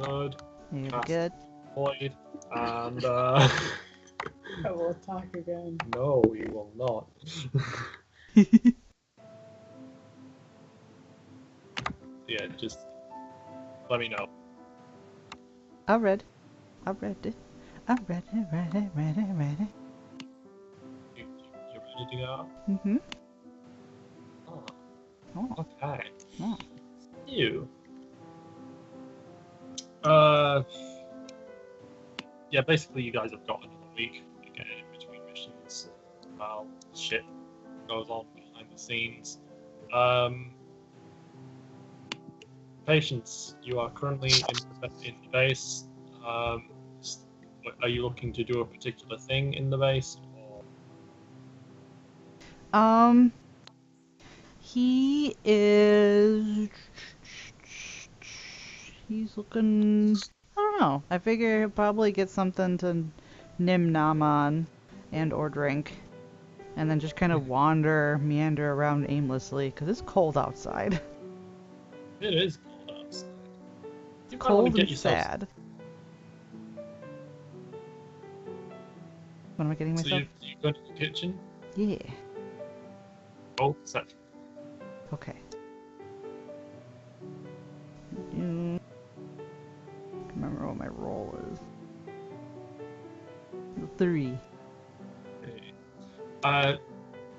Good. You're Cast good. Void. And, I will attack again. no, you will not. Yeah, just let me know. I read. I read it. I read it. You're ready to go? Mm-hmm. Oh, Oh. okay. Oh. You. Yeah, basically you guys have got another week to get in between missions while shit goes on behind the scenes. Patience, you are currently in the base. Are you looking to do a particular thing in the base? Or... He is. He's looking. I don't know. I figure he'll probably get something to nim nom on and or drink. And then just kind of meander around aimlessly, because it's cold outside. It is cold outside. You might want Cold to get and yourself... sad. What am I getting myself? So you go to the kitchen? Yeah. Oh, set. Okay. Can't remember what my roll is. 3.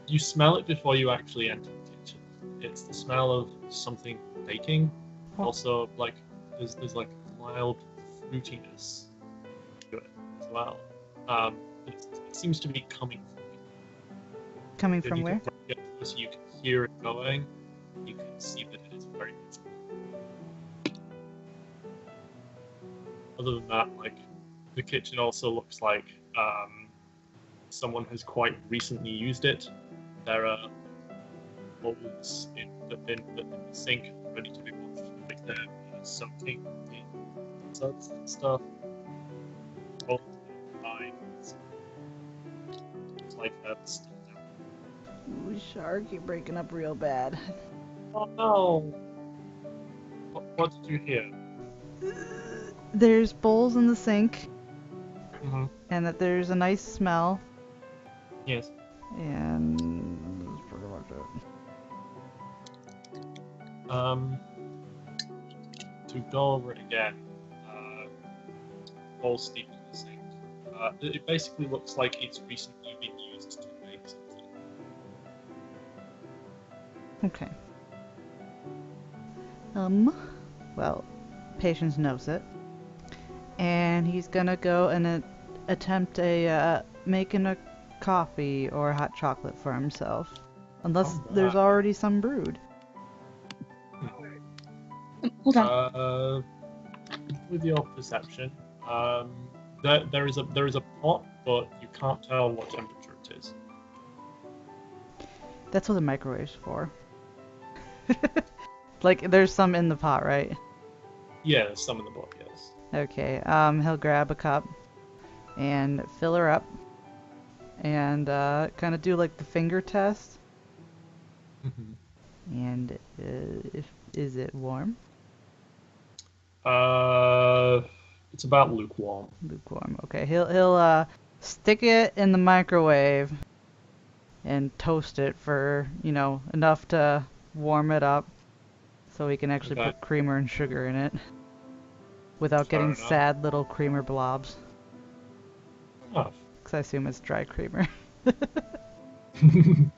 You smell it before you actually enter the kitchen. It's the smell of something baking. Oh. Also, like there's like mild fruitiness to it as well. It seems to be coming Coming if from you where? Can get close, you can hear it going. You can see that it is very good. Other than that, like the kitchen also looks like someone has quite recently used it. There are bowls in the sink ready to be washed, like they're soaking in suds and stuff. Both lines. It's like that's. Ooh, Shark, you're breaking up real bad. Oh no! What did you hear? There's bowls in the sink, Mm-hmm. and that there's a nice smell, Yes. and that's pretty much it. To go over it again, bowl steeped in the sink. It basically looks like it's recently been used to make something. Okay. Well, Patience knows it. And he's gonna go and attempt making a coffee or hot chocolate for himself. Unless there's already some brewed. Hold on. With your perception, there is a pot, but you can't tell what temperature it is. That's what the microwave's for. Like, there's some in the pot, right? Yeah, there's some in the pot, yes. Okay, he'll grab a cup and fill her up and kind of do like the finger test. Mm-hmm. And is it warm? It's about lukewarm. Lukewarm. Okay, he'll stick it in the microwave and toast it for, enough to warm it up so we can actually put creamer and sugar in it without getting sad little creamer blobs. Oh. Because I assume it's dry creamer. You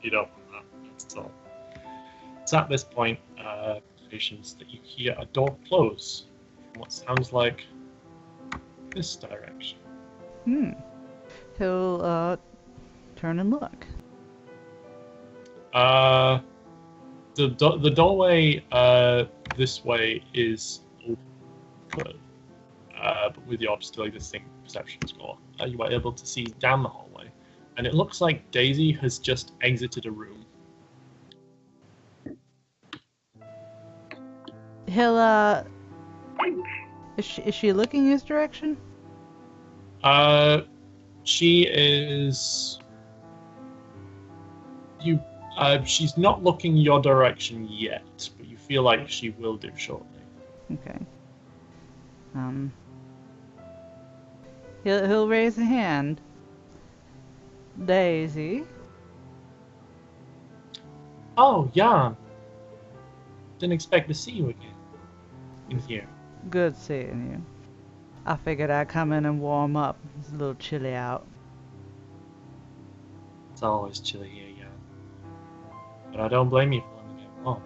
don't want that. That's all. It's at this point, Patience, that you hear a door close from what sounds like this direction. He'll turn and look. The doorway this way is open, but with your still existing perception score, you are able to see down the hallway, and it looks like Daisy has just exited a room. He'll is she looking his direction? She is. She's not looking your direction yet, but you feel like she will do shortly. Okay. Um, he'll raise a hand. Daisy. Oh, Jan. Didn't expect to see you again in here. Good seeing you. I figured I'd come in and warm up. It's a little chilly out. It's always chilly here, Jan. But I don't blame you for wanting to get warm.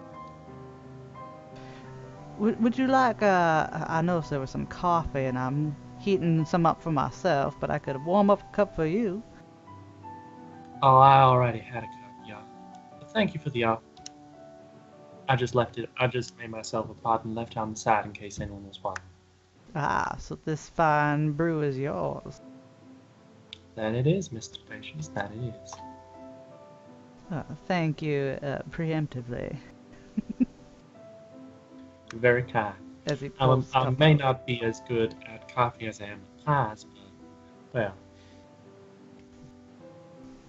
Would you like, I noticed there was some coffee and I'm heating some up for myself, but I could warm up a cup for you. Oh, I already had a cup, Jan. But thank you for the offer. I just made myself a pot and left it on the side in case anyone was wondering. Ah, so this fine brew is yours. That it is, Mr. Patience, that it is. Thank you, preemptively. Very kind. As he I pulls may not be as good at coffee as I am at pies, but, well,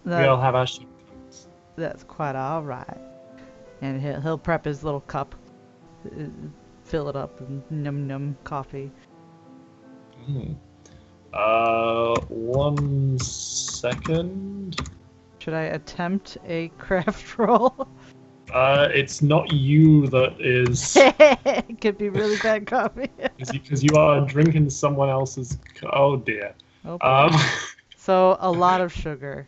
we all have our shortcomings. That's quite all right. And he'll prep his little cup, fill it up, and num coffee. 1 second. Should I attempt a craft roll? It's not you that is, It could be really bad coffee. because you are drinking someone else's. Oh dear. Oh, boy. So a lot of sugar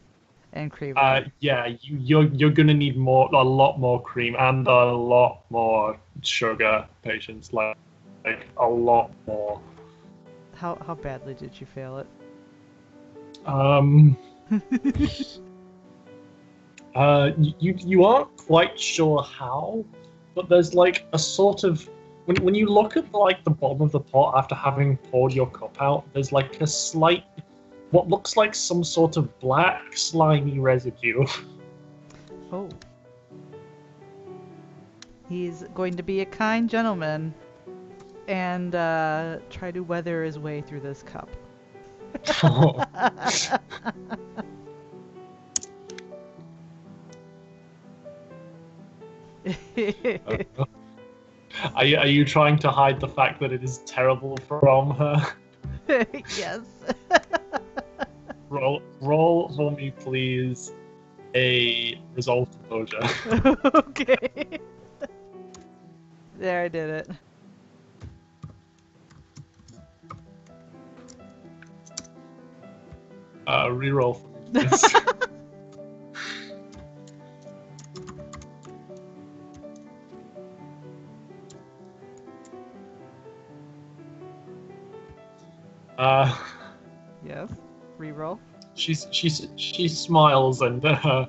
and cream. Yeah, you're gonna need a lot more cream and a lot more sugar, Patience. Like a lot more. How badly did you fail it? You aren't quite sure how, but there's like a sort of when you look at like the bottom of the pot after having poured your cup out, there's like a slight, what looks like some sort of black slimy residue. Oh. He's going to be a kind gentleman and try to weather his way through this cup. Are you trying to hide the fact that it is terrible from her? Yes. Roll for me, please. A resolve composure. Okay. There, I did it. Reroll for me, please. Yes. Reroll. She smiles and a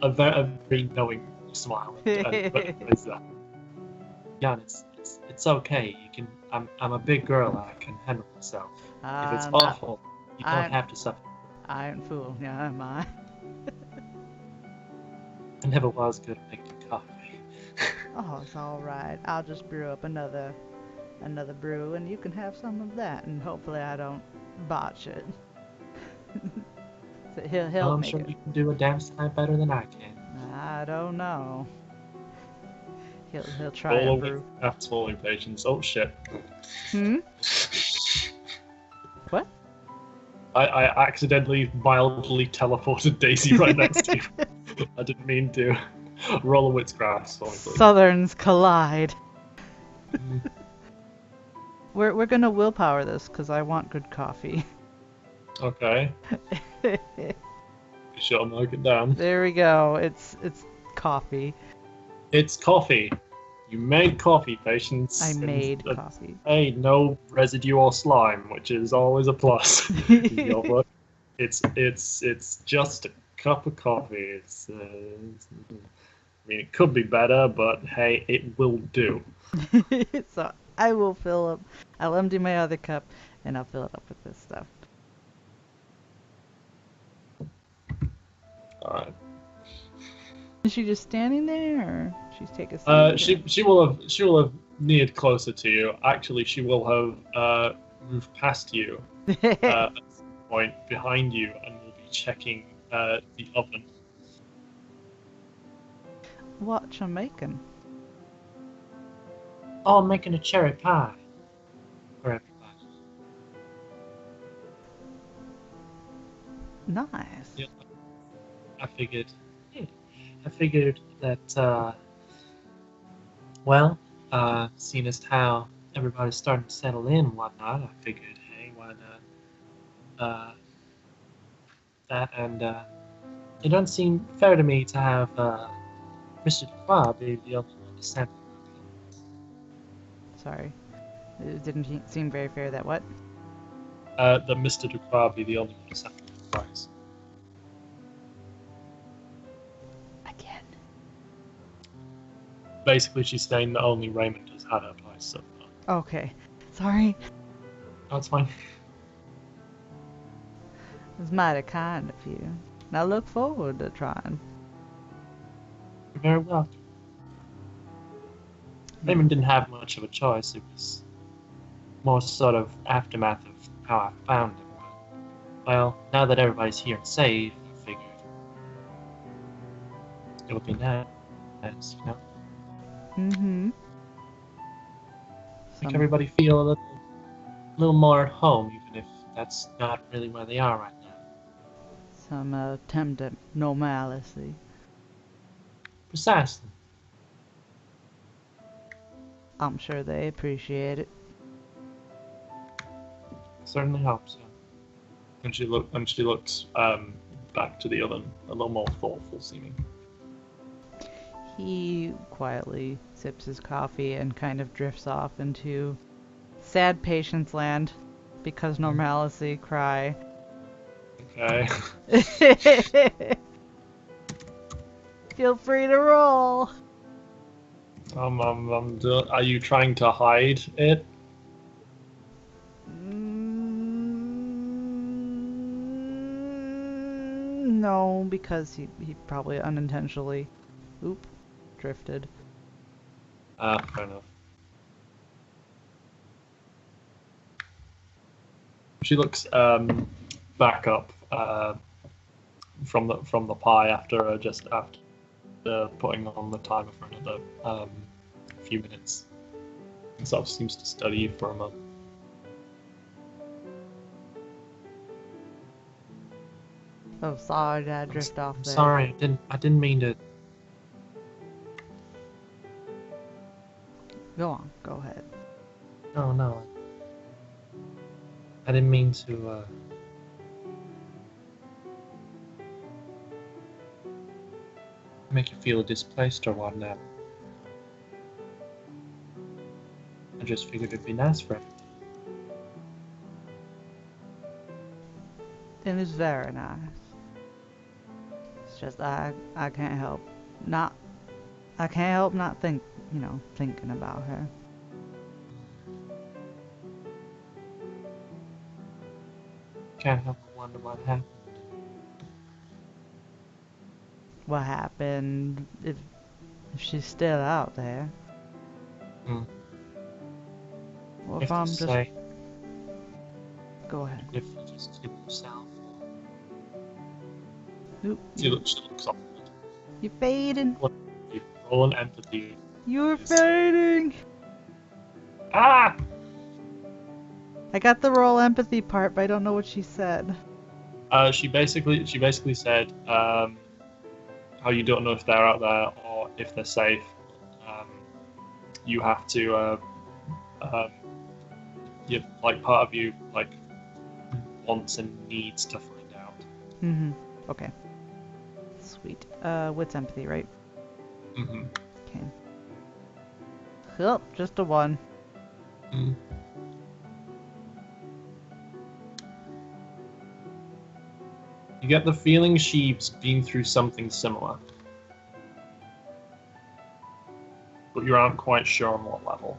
very knowing smile. Jan, it's okay. You can. I'm a big girl. I can handle myself. If it's awful, you don't have to suffer. I ain't fool. Yeah, am I? I never was good at making coffee. Oh, it's all right. I'll just brew up another brew, and you can have some of that, and hopefully I don't botch it. So he'll I'm make sure it. you can do a damn sight better than I can. I don't know. He'll try and brew. That's falling Patience. Oh shit. Hmm? What? I accidentally mildly teleported Daisy right next to you. I didn't mean to. Roll a wits grasp for me, please. Southerns collide. We're gonna willpower this because I want good coffee. Okay. Sure, mark it down. There we go. It's coffee. It's coffee. You made coffee, Patience. I made coffee. Hey, no residue or slime, which is always a plus. It's just a cup of coffee. I mean, it could be better, but hey, it will do. So I will fill up. I'll empty my other cup, and I'll fill it up with this stuff. All right. Is she just standing there, or she's taking a seat? She will have neared closer to you. Actually, she will have moved past you at some point behind you, and will be checking the oven. What you making? Oh, I'm making a cherry pie. for everybody. Nice. Yeah, I figured that, well, seeing as how everybody's starting to settle in and whatnot, I figured, hey, why not, that, and, it doesn't seem fair to me to have, Mr. Dubois be the only one to send. Sorry. It didn't seem very fair that what? That Mr. Dubois be the only one to send the price. Again. Basically, she's saying that only Raymond has had her price so far. Okay. Sorry. Oh, it's fine. It was mighty kind of you. And I look forward to trying. You're very welcome. Raymond didn't have much of a choice. It was more sort of aftermath of how I found him. Well, now that everybody's here and safe, I figured it would be nice, you know? Mm-hmm. Make everybody feel a little more at home, even if that's not really where they are right now. Some attempt at normalcy. Precisely. I'm sure they appreciate it. Certainly hope so. And she looks back to the oven, a little more thoughtful seeming. He quietly sips his coffee and kind of drifts off into sad patience land because normalcy cry. Okay. Feel free to roll. Are you trying to hide it? No, because he probably unintentionally drifted. Fair enough. She looks back up from the pie after putting on the timer for another few minutes. And sort of seems to study you for a moment. Oh, sorry, did I drift off there? Sorry, I didn't mean to. Go on, go ahead. No. I didn't mean to. Make you feel displaced or whatnot. I just figured it'd be nice for everyone. It is very nice. It's just I can't help not thinking about her. Can't help but wonder what happened. What happened if she's still out there? Or if I'm just say, go ahead. if you just keep yourself. Oop, She looks up. you're fading. Roll an empathy. You're fading. Ah! I got the roll empathy part, but I don't know what she said. She basically said how you don't know if they're out there or if they're safe. You have to part of you wants and needs to find out. Mm-hmm. Okay. Sweet. What's empathy, right? Mm-hmm. Okay. Oh, just a 1. Mm. You get the feeling she's been through something similar, but you aren't quite sure on what level.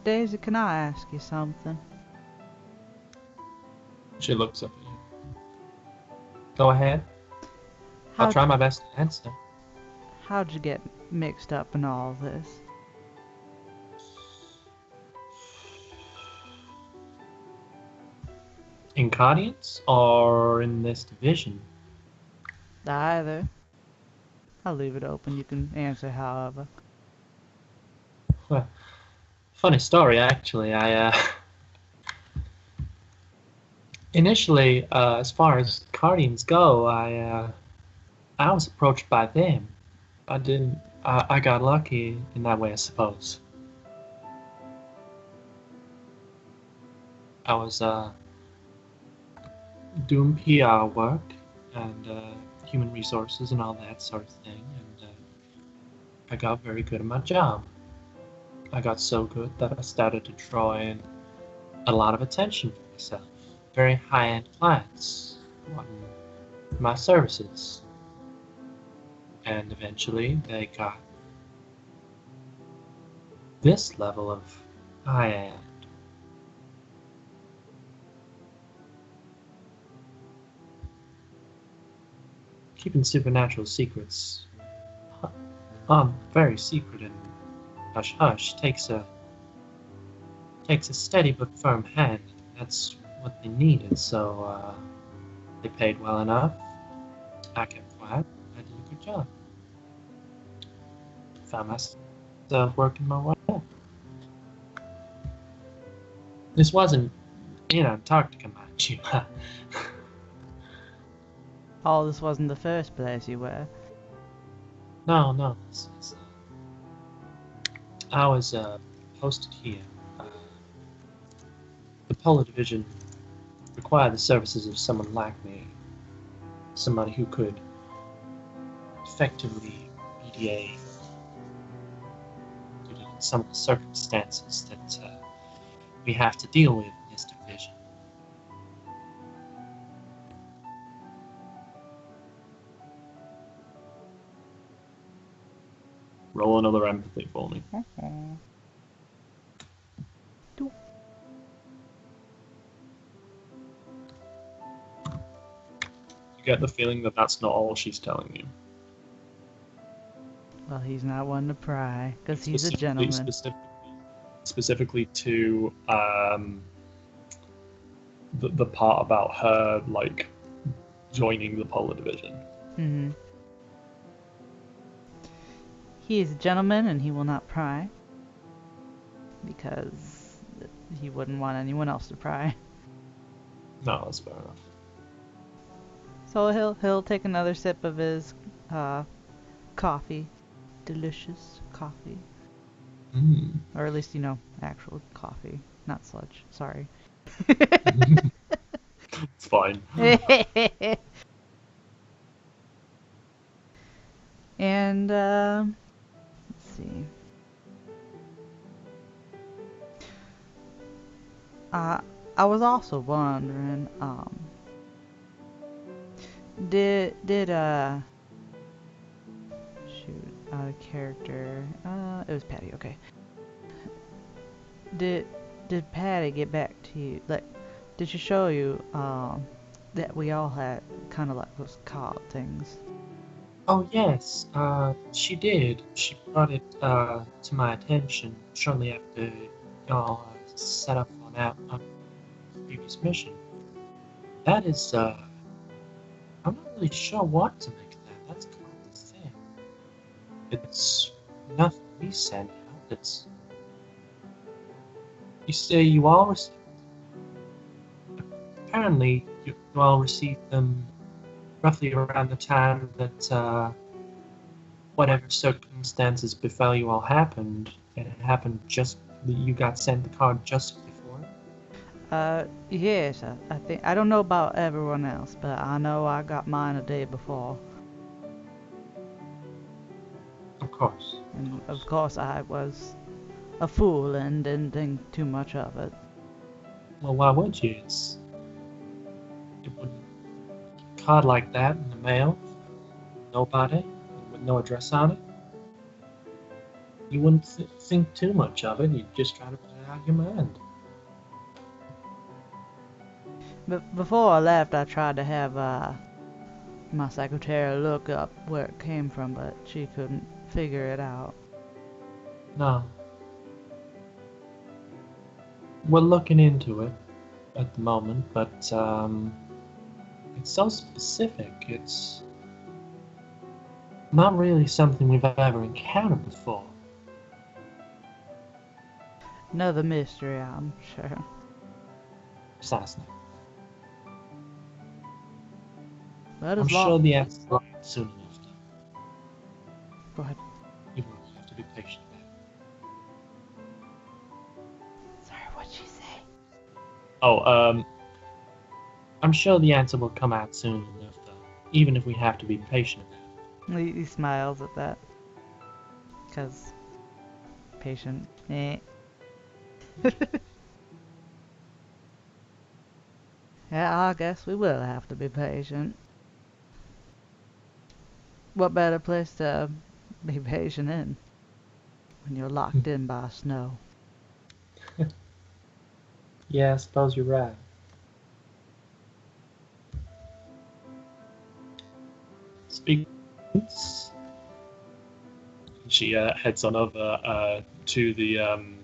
Daisy, can I ask you something? She looks up at you. Go ahead. I'll try my best to answer. How'd you get mixed up in all this? In Guardians or in this division? Either. I'll leave it open. You can answer however. Well, funny story, actually. Initially, as far as Guardians go, I was approached by them. I got lucky in that way, I suppose. I was doing PR work and human resources and all that sort of thing, and I got very good at my job. I got so good that I started to draw in a lot of attention for myself. Very high-end clients wanting my services. And eventually they got this level of high-end. Keeping supernatural secrets very secret and hush-hush takes a steady but firm hand. That's what they needed, so they paid well enough. I kept quiet. I did a good job. Found myself working my way up. This wasn't in Antarctica, mind you. Oh, this wasn't the first place you were. No. This was, I was posted here. The Polar Division required the services of someone like me. Somebody who could effectively mediate due to some of the circumstances that we have to deal with in this division. Roll another empathy for me. You get the feeling that that's not all she's telling you. Well, he's not one to pry, because he's a gentleman. Specifically to the part about her, like, joining the Polar Division. Mm-hmm. He is a gentleman, and he will not pry, because he wouldn't want anyone else to pry. No, that's fair enough. So he'll take another sip of his coffee, delicious coffee, or at least actual coffee, not sludge. Sorry. It's fine. And let's see. I was also wondering, did shoot, out of character, it was Patty, okay. Did Patty get back to you, like, did she show you, that we all had kind of like those card things? Oh yes, she did. She brought it to my attention shortly after y'all set up on that previous mission. That is, I'm not really sure what to make of that. That's kind of the thing. It's nothing we send out. It's, you say you all received. Apparently, you all received them roughly around the time that whatever circumstances befell you all happened, and it happened just that you got sent the card just before. Yes, I think, I don't know about everyone else, but I know I got mine a day before. Of course. And of course I was a fool and didn't think too much of it. Well, why would you? It wouldn't. A card like that in the mail, nobody, with no address on it. You wouldn't think too much of it. You'd just try to put it out of your mind. But before I left, I tried to have my secretary look up where it came from, but she couldn't figure it out. No. We're looking into it at the moment, but it's so specific. Not really something we've ever encountered before. Another mystery, I'm sure. Precisely. But I'm as long... sure the answer will come soon enough, though. Go ahead. You will have to be patient about it. Sorry, what'd she say? Oh, I'm sure the answer will come out soon enough, though, even if we have to be patient about it. He smiles at that. Because... patient. Eh. Yeah, I guess we will have to be patient. What better place to be patient in when you're locked in by snow? Yeah, I suppose you're right. speak. She heads on over to the oven,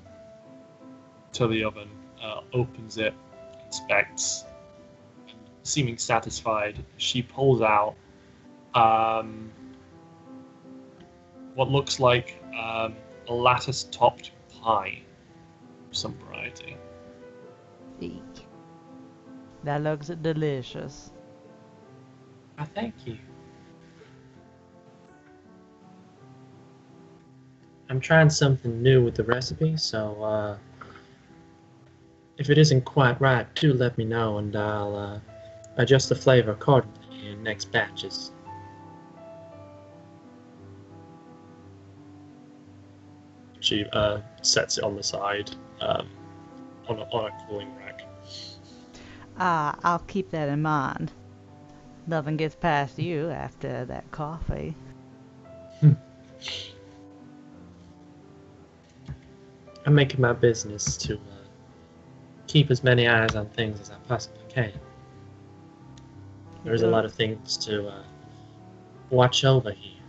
opens it, inspects, and seeming satisfied, she pulls out what looks like a lattice-topped pie of some variety. Eek. That looks delicious. Thank you. I'm trying something new with the recipe, so if it isn't quite right, do let me know and I'll adjust the flavor accordingly in next batches. She sets it on the side on a cooling rack. I'll keep that in mind. Nothing gets past you after that coffee. I'm making my business to keep as many eyes on things as I possibly can. There's a lot of things to watch over here.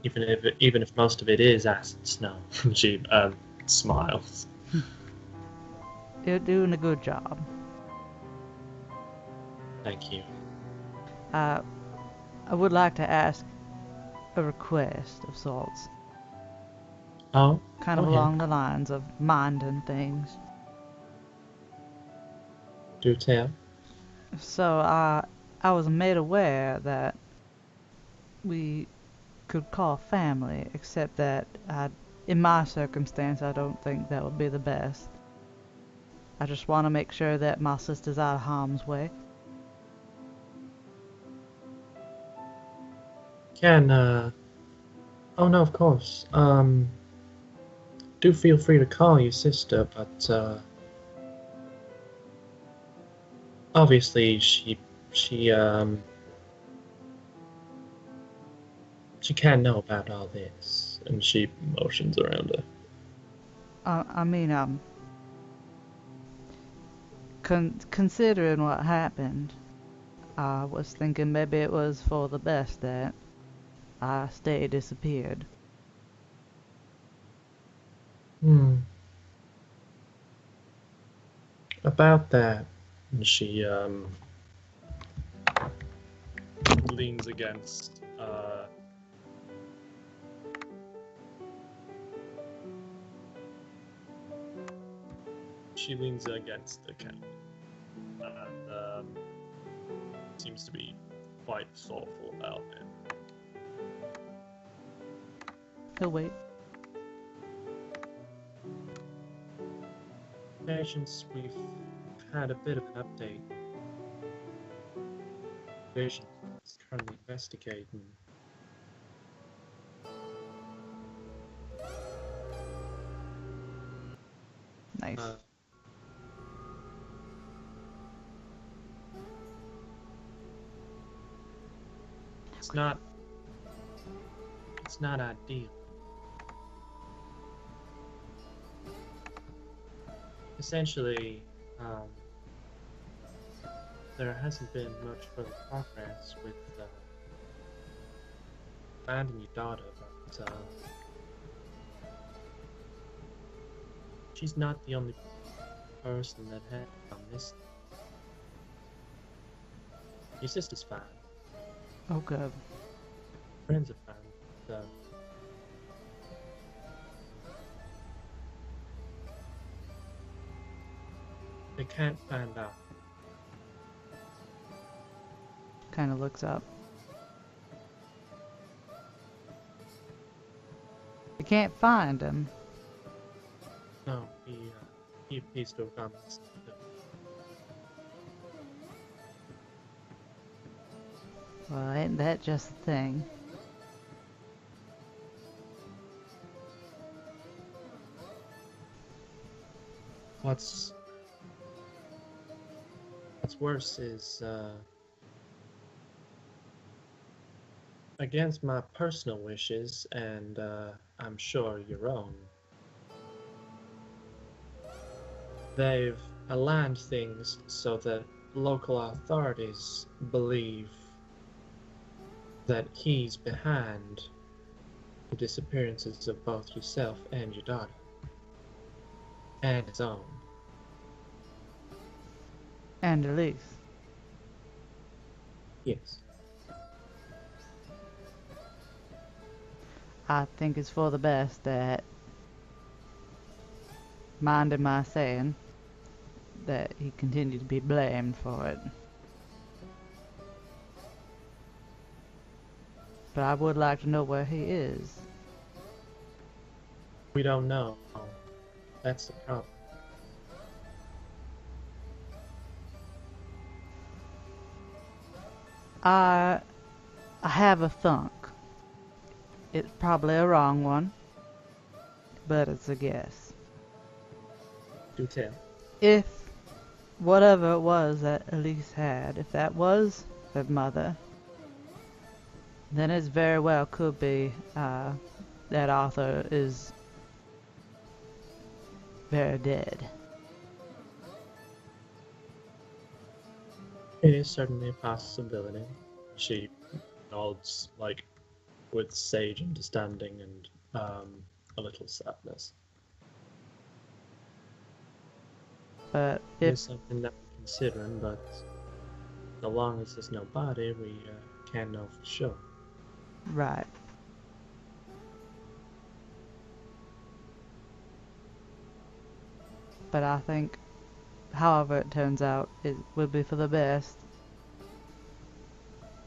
Even if most of it is ice and snow. She smiles. You're doing a good job. Thank you. I would like to ask a request of sorts. Oh, Kind of go ahead. along the lines of minding things. Do tell. So I was made aware that we could call family, except that in my circumstance, I don't think that would be the best. I just want to make sure that my sister's out of harm's way. Oh no, of course. Do feel free to call your sister, but obviously she can't know about all this. And she motions around her. I mean, considering what happened, I was thinking maybe it was for the best that I stay disappeared. About that, And she leans against the counter and seems to be quite thoughtful about it. He'll wait. Patience, we've had a bit of an update. Vision is currently investigating. Nice. It's not ideal. Essentially, there hasn't been much further progress with finding your daughter, but she's not the only person that had on this. Your sister's fine. Oh, good. friends have found. So they can't find out. Kind of looks up. You can't find him. No, he appears to have gone missing. Well, ain't that just the thing? What's worse is against my personal wishes and I'm sure your own. They've aligned things so that local authorities believe that he's behind the disappearances of both yourself and your daughter. And his own. And Elise. Yes. I think it's for the best that, minding my saying, that he continued to be blamed for it. But I would like to know where he is. We don't know. That's the problem. I have a thunk. It's probably a wrong one, but it's a guess. Do tell. If whatever it was that Elise had, if that was her mother, then it very well could be that Arthur is very dead. It is certainly a possibility. She nods, like, with sage understanding and a little sadness. But It if is something that we're considering, but so long as there's no body, we can't know for sure. right, but I think, however it turns out, it would be for the best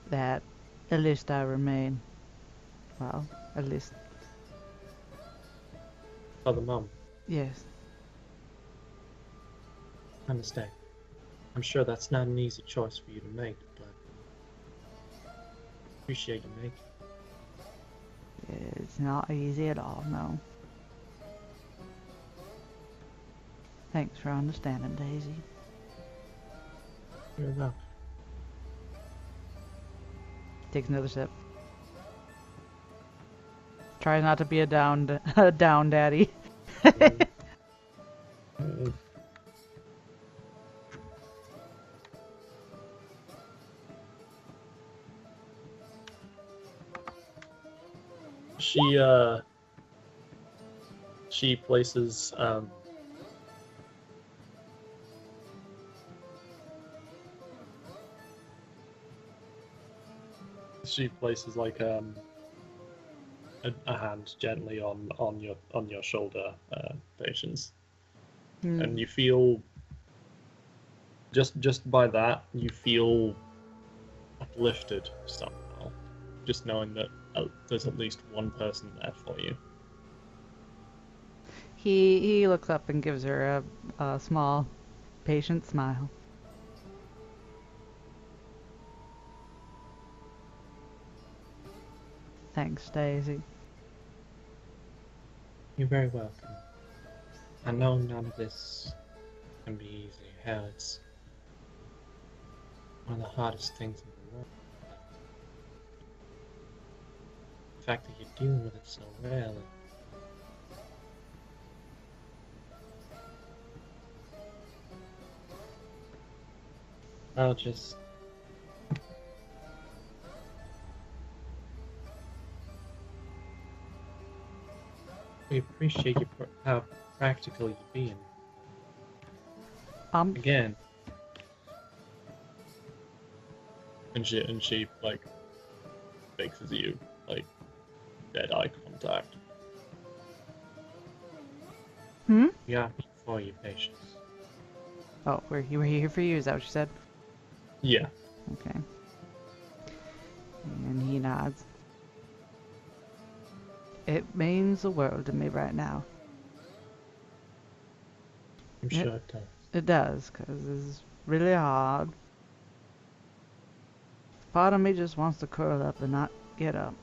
that at least I remain. Well, at least, For the moment, yes. I understand. I'm sure that's not an easy choice for you to make, but appreciate you making it. It's not easy at all, no. Thanks for understanding, Daisy. You're welcome. Takes another sip. Tries not to be a down daddy. She places like a hand gently on your shoulder, Patience, and you feel just by that you feel uplifted somehow, just knowing that there's at least one person there for you. He looks up and gives her a small, patient smile. Thanks, Daisy. You're very welcome. I know none of this can be easy. Hell, it's one of the hardest things in the world. The fact that you're dealing with it so well. I'll just... We appreciate how practical you're being. Again. And she like faces you like dead eye contact. Hmm? Yeah, for your patience. Oh, we're here for you. Is that what you said? Yeah. Okay. And he nods. It means the world to me right now. I'm Yep. sure it does. It does, because it's really hard. Part of me just wants to curl up and not get up.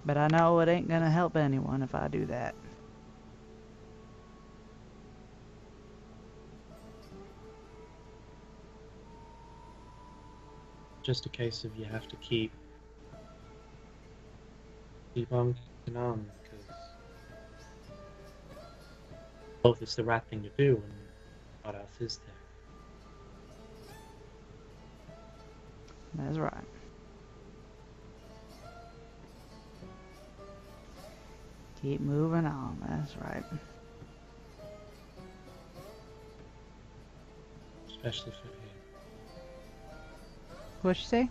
But I know it ain't gonna help anyone if I do that. Just a case of you have to keep on keeping on, because both is the right thing to do, and what else is there? That's right. Keep moving on. That's right. Especially for him. What'd you say?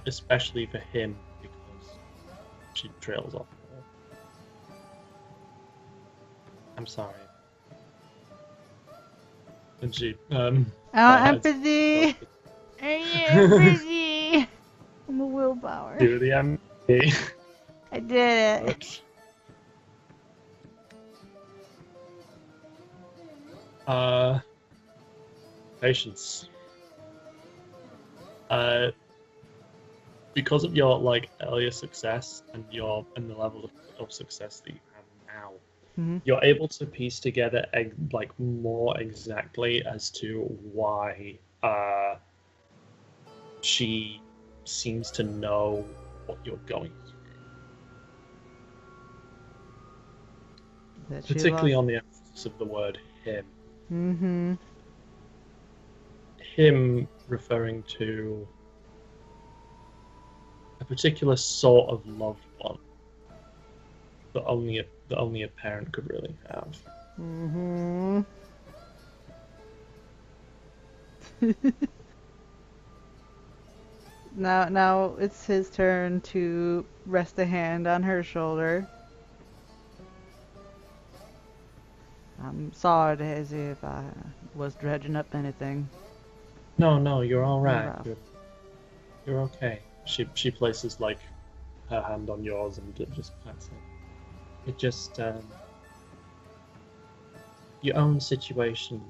Especially for him, because she trails off. I'm sorry. And she, Oh, has- empathy! Empathy! I'm a willpower. do the empty. I did it. Patience. Because of your like earlier success and the level of success that you have now, Mhm. you're able to piece together like more exactly as to why she seems to know what you're going through. That she Particularly lost. on the emphasis of the word him. Mm-hmm. Him referring to a particular sort of loved one that only a parent could really have. Mm-hmm. Now it's his turn to rest a hand on her shoulder. I'm sorry, Daisy, if I was dredging up anything. No, you're all right. Rough. You're okay. She places like her hand on yours and it just pats it. It just your own situation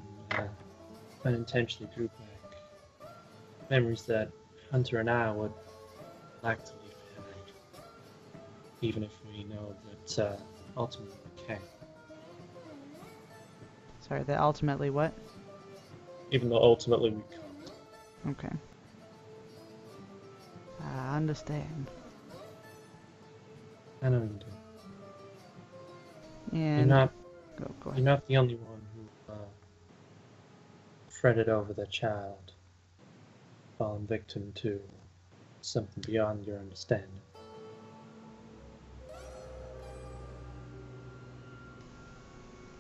unintentionally drew back memories that Hunter and I would like to leave behind, even if we know that ultimately we can't. Sorry, that ultimately what? Even though ultimately we can't. Okay. I understand. I know you do. And You're not. Go You're ahead. not the only one who fretted over the child, fallen victim to something beyond your understanding.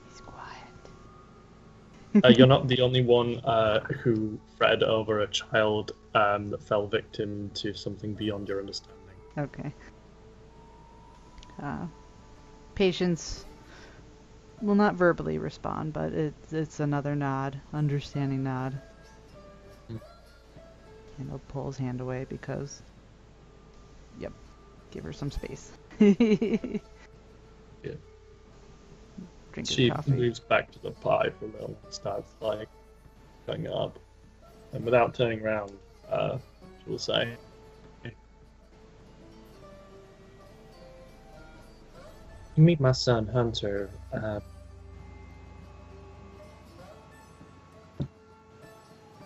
He's quiet. You're not the only one who fretted over a child that fell victim to something beyond your understanding. Okay. Patience will not verbally respond, but it's another nod, understanding nod. Mm. And he'll pull his hand away because, yep, give her some space. Yeah. Drink She his coffee. moves back to the pie for a little and starts like going up. And without turning around, she will say, You meet my son Hunter.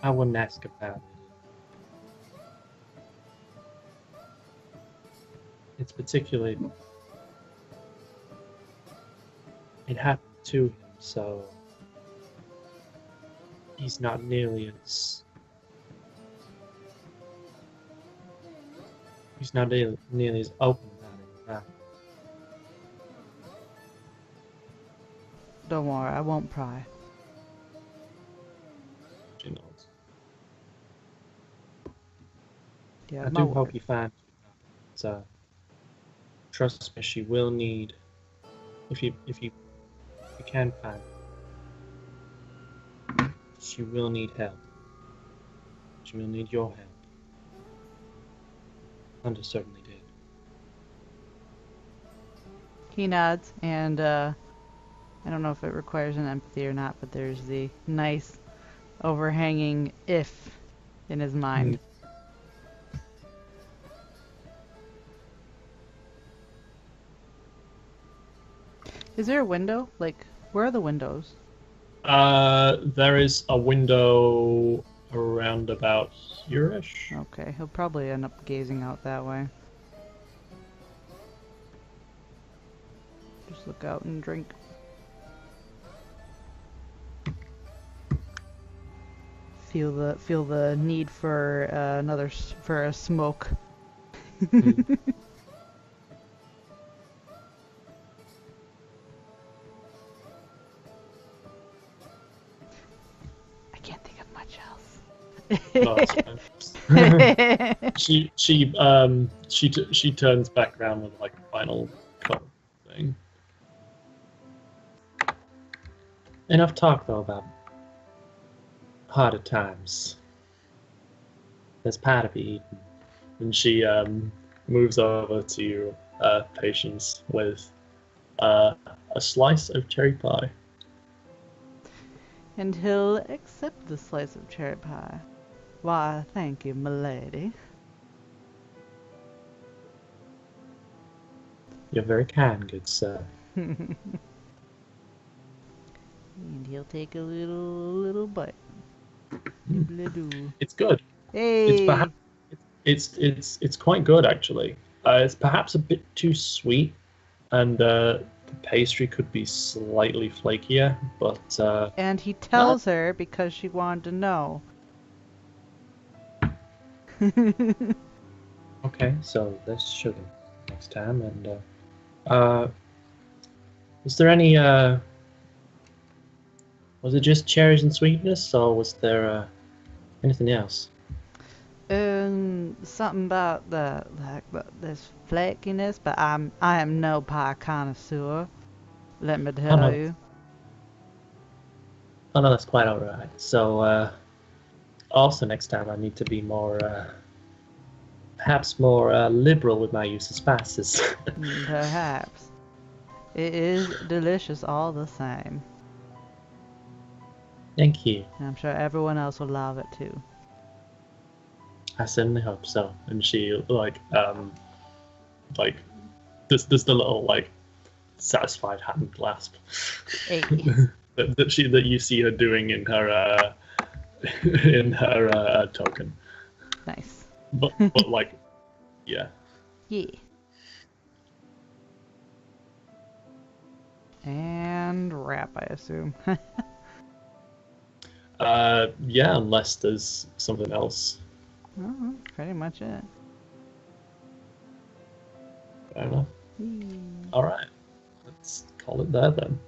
I wouldn't ask about it. It's particularly. It happened to him, so he's not nearly as. He's not nearly as open about it now. Don't worry, I won't pry. she nods. Yeah, I my do word. hope you find. So, trust me, she will need. If you can find, she will need help. She will need your help. Hunter certainly did. He nods, and I don't know if it requires an empathy or not, but there's the nice overhanging if in his mind. Is there a window? Like, where are the windows? There is a window around about here-ish. Okay, he'll probably end up gazing out that way. Just look out and drink. Feel the need for for a smoke. I can't think of much No, else. it's fine. she turns back around with like a final cut thing. Enough talk though about harder times. There's pie to be eaten. And she moves over to Patience with a slice of cherry pie. And he'll accept the slice of cherry pie. Why, thank you, milady. You're very kind, good sir. And he'll take a little bite. Little. It's good. Hey! It's perhaps it's quite good actually. It's perhaps a bit too sweet, and the pastry could be slightly flakier. But And he tells her because she wanted to know. Okay, so less sugar next time. And was there any was it just cherries and sweetness, or was there anything else? Something about this flakiness, but I am no pie connoisseur. Let me tell no. you. Oh no, that's quite all right. So also next time I need to be more perhaps more liberal with my use of spices. Perhaps. It is delicious all the same. Thank you. And I'm sure everyone else will love it too. I certainly hope so. and she like this the little like satisfied hand clasp Hey. that you see her doing in her in her token. Nice. But like yeah. Yeah. And wrap, I assume. Yeah, unless there's something else. Oh, that's pretty much it. I don't know. Whee. All right, let's call it there then.